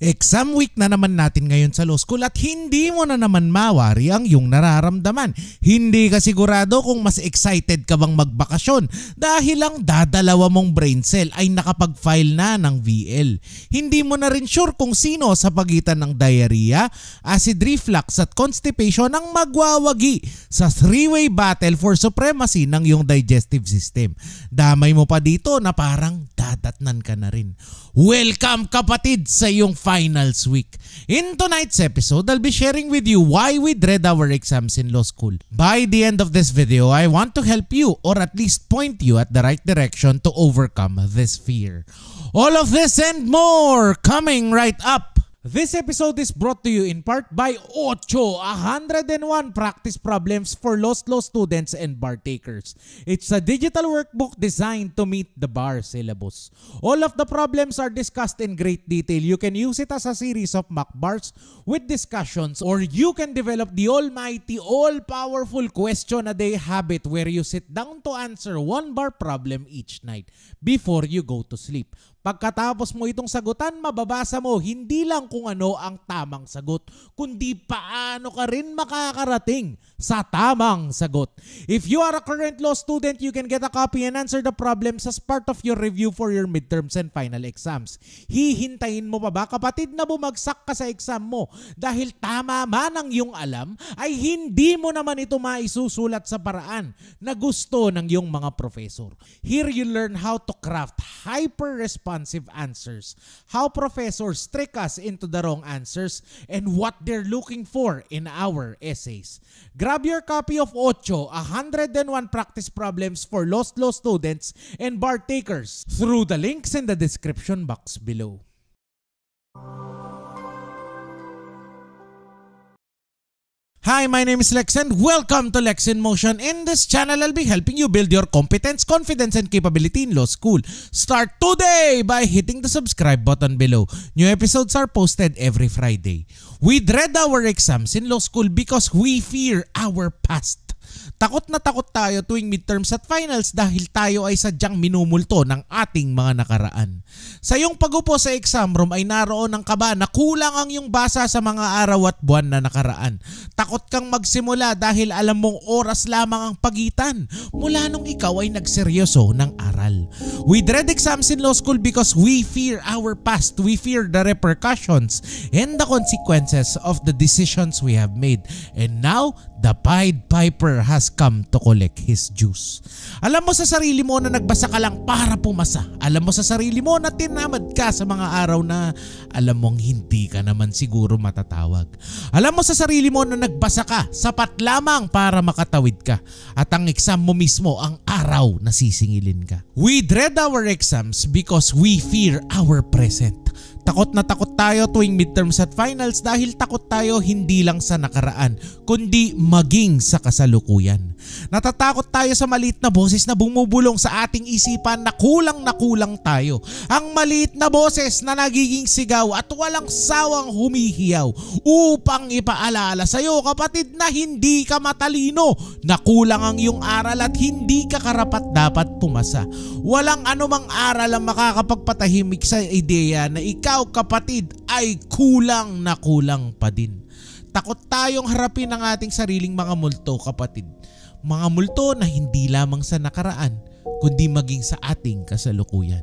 Exam week na naman natin ngayon sa law school at hindi mo na naman mawari ang iyong nararamdaman. Hindi ka sigurado kung mas excited ka bang magbakasyon dahil ang dadalawa mong brain cell ay nakapag-file na ng VL. Hindi mo na rin sure kung sino sa pagitan ng diarrhea, acid reflux at constipation ang magwawagi sa three-way battle for supremacy ng iyong digestive system. Damay mo pa dito na parang dadatnan ka na rin. Welcome kapatid sa iyong finals week. In tonight's episode, I'll be sharing with you why we dread our exams in law school. By the end of this video, I want to help you or at least point you at the right direction to overcome this fear. All of this and more coming right up. This episode is brought to you in part by Ocho, 101 practice problems for law students and bar takers. It's a digital workbook designed to meet the bar syllabus. All of the problems are discussed in great detail. You can use it as a series of mock bars with discussions, or you can develop the almighty, all-powerful question-a-day habit where you sit down to answer one bar problem each night before you go to sleep. Pagkatapos mo itong sagutan, mababasa mo hindi lang kung ano ang tamang sagot, kundi paano ka rin makakarating sa tamang sagot. If you are a current law student, you can get a copy and answer the problems as part of your review for your midterms and final exams. Hihintayin mo pa ba kapatid na bumagsak ka sa exam mo dahil tama man ang iyong alam ay hindi mo naman ito maisusulat sa paraan na gusto ng iyong mga professor. Here you learn how to craft hyper-responsive answers, how professors trick us into the wrong answers, and what they're looking for in our essays. Grab your copy of Ocho, 101 practice problems for law students and bar takers through the links in the description box below. Hi, my name is Lex and welcome to Lex in Motion. In this channel, I'll be helping you build your competence, confidence, and capability in law school. Start today by hitting the subscribe button below. New episodes are posted every Friday. We dread our exams in law school because we fear our past. Takot na takot tayo tuwing midterms at finals dahil tayo ay sadyang minumulto ng ating mga nakaraan. Sa iyong pagupo sa exam room ay naroon ang kaba na kulang ang iyong basa sa mga araw at buwan na nakaraan. Takot kang magsimula dahil alam mong oras lamang ang pagitan mula nung ikaw ay nagseryoso ng aral. We dread exams in law school because we fear our past. We fear the repercussions and the consequences of the decisions we have made. And now, the Pied Piper has come to collect his dues. Alam mo sa sarili mo na nagbasa ka lang para pumasa. Alam mo sa sarili mo na tinamad ka sa mga araw na alam mong hindi ka naman siguro matatawag. Alam mo sa sarili mo na nagbasa ka sapat lamang para makatawid ka. At ang exam mo mismo ang araw na sisingilin ka. We dread our exams because we fear our present. Takot na takot tayo tuwing midterms at finals dahil takot tayo hindi lang sa nakaraan kundi maging sa kasalukuyan. Natatakot tayo sa maliit na boses na bumubulong sa ating isipan na kulang tayo. Ang maliit na boses na nagiging sigaw at walang sawang humihiyaw upang ipaalala sa iyo kapatid na hindi ka matalino, na kulang ang iyong aral at hindi ka karapat-dapat pumasa. Walang anumang aral ang makakapagpatahimik sa ideya na ikaw kapatid ay kulang na kulang pa din. Takot tayong harapin ang ating sariling mga multo kapatid. Mga multo na hindi lamang sa nakaraan kundi maging sa ating kasalukuyan.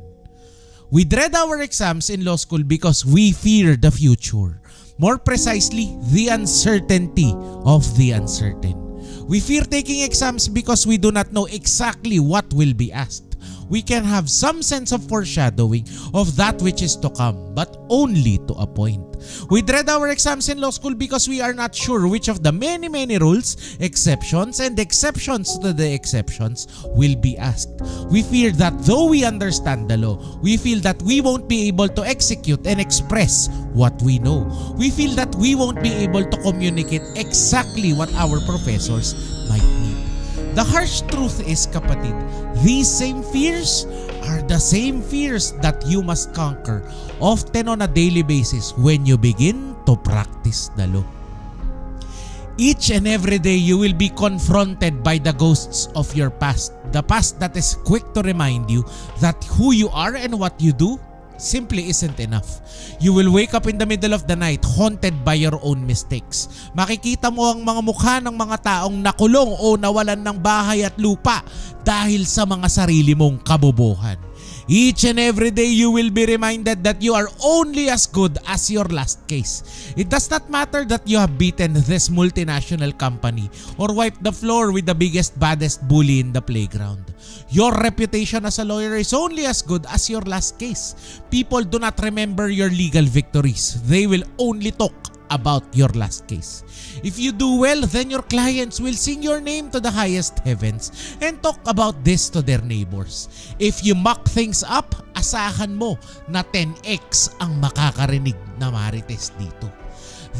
We dread our exams in law school because we fear the future. More precisely, the uncertainty of the uncertain. We fear taking exams because we do not know exactly what will be asked. We can have some sense of foreshadowing of that which is to come, but only to a point. We dread our exams in law school because we are not sure which of the many rules, exceptions, and exceptions to the exceptions will be asked. We fear that though we understand the law, we feel that we won't be able to execute and express what we know. We feel that we won't be able to communicate exactly what our professors might need. The harsh truth is, kapatid, these same fears are the same fears that you must conquer often on a daily basis when you begin to practice the law. Each and every day you will be confronted by the ghosts of your past. The past that is quick to remind you that who you are and what you do simply isn't enough. You will wake up in the middle of the night haunted by your own mistakes. Makikita mo ang mga mukha ng mga taong nakulong o nawalan ng bahay at lupa dahil sa mga sarili mong kabobohan. Each and every day you will be reminded that you are only as good as your last case. It does not matter that you have beaten this multinational company or wiped the floor with the biggest, baddest bully in the playground. Your reputation as a lawyer is only as good as your last case. People do not remember your legal victories. They will only talk about your last case. If you do well, then your clients will sing your name to the highest heavens and talk about this to their neighbors. If you muck things up, asahan mo na 10x ang makakarinig na marites dito.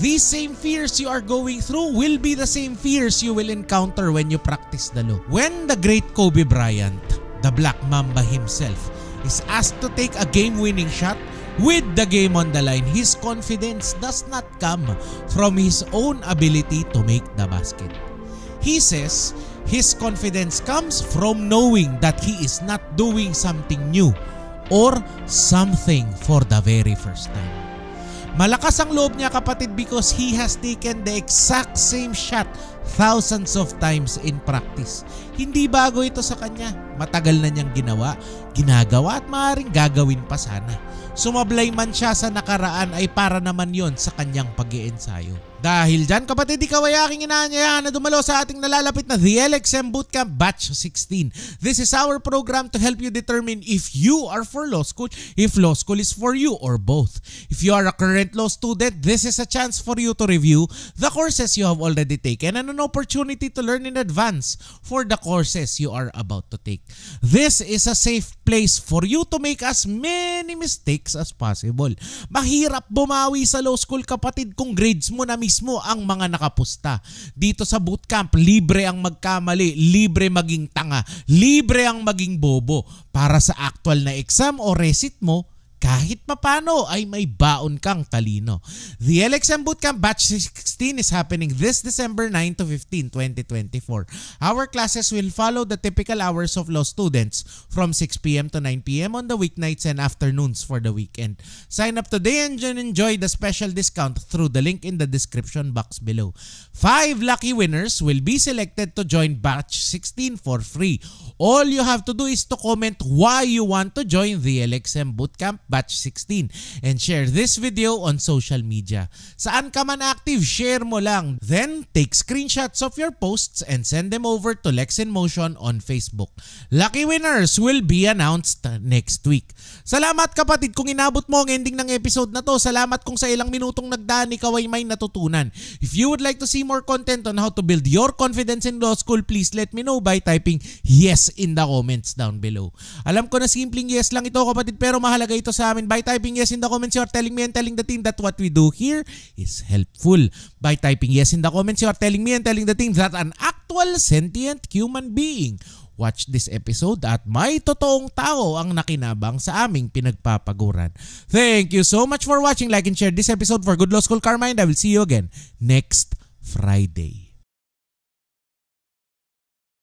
These same fears you are going through will be the same fears you will encounter when you practice the law. When the great Kobe Bryant, the Black Mamba himself, is asked to take a game-winning shot, with the game on the line, his confidence does not come from his own ability to make the basket. He says his confidence comes from knowing that he is not doing something new or something for the very first time. Malakas ang loob niya, kapatid, because he has taken the exact same shot thousands of times in practice. Hindi bago ito sa kanya. Matagal na niyang ginagawa at maaaring gagawin pa sana. Sumablay man siya sa nakaraan ay para naman yon sa kanyang pag-iensayo. Dahil dyan, kapatid, ikaw ay aking inaanyayahan na dumalo sa ating nalalapit na The LXM Bootcamp Batch 16. This is our program to help you determine if you are for law school, if law school is for you, or both. If you are a current law student, this is a chance for you to review the courses you have already taken and an opportunity to learn in advance for the courses you are about to take. This is a safe place for you to make as many mistakes as possible. Mahirap bumawi sa law school, kapatid, kung grades mo na mismo ang mga nakapusta. Dito sa bootcamp, libre ang magkamali, libre maging tanga, libre ang maging bobo. Para sa actual na exam o recit mo, kahit papano ay may baon kang talino. The LXM Bootcamp Batch 16 is happening this December 9 to 15, 2024. Our classes will follow the typical hours of law students from 6 p.m. to 9 p.m. on the weeknights and afternoons for the weekend. Sign up today and enjoy the special discount through the link in the description box below. 5 lucky winners will be selected to join Batch 16 for free. All you have to do is to comment why you want to join the LXM Bootcamp Batch 16 and share this video on social media. Saan ka man active, share mo lang. Then, take screenshots of your posts and send them over to Lex in Motion on Facebook. Lucky winners will be announced next week. Salamat, kapatid, kung inabot mo ang ending ng episode na to. Salamat kung sa ilang minutong nagdaan ikaw ay may natutunan. If you would like to see more content on how to build your confidence in law school, please let me know by typing yes in the comments down below. Alam ko na simpleng yes lang ito, kapatid, pero mahalaga ito sa amin. By typing yes in the comments, you are telling me and telling the team that what we do here is helpful. By typing yes in the comments, you are telling me and telling the team that an actual sentient human being watch this episode at may totoong tao ang nakinabang sa aming pinagpapaguran. Thank you so much for watching. Like and share this episode for Good Law School Karma, and I will see you again next Friday.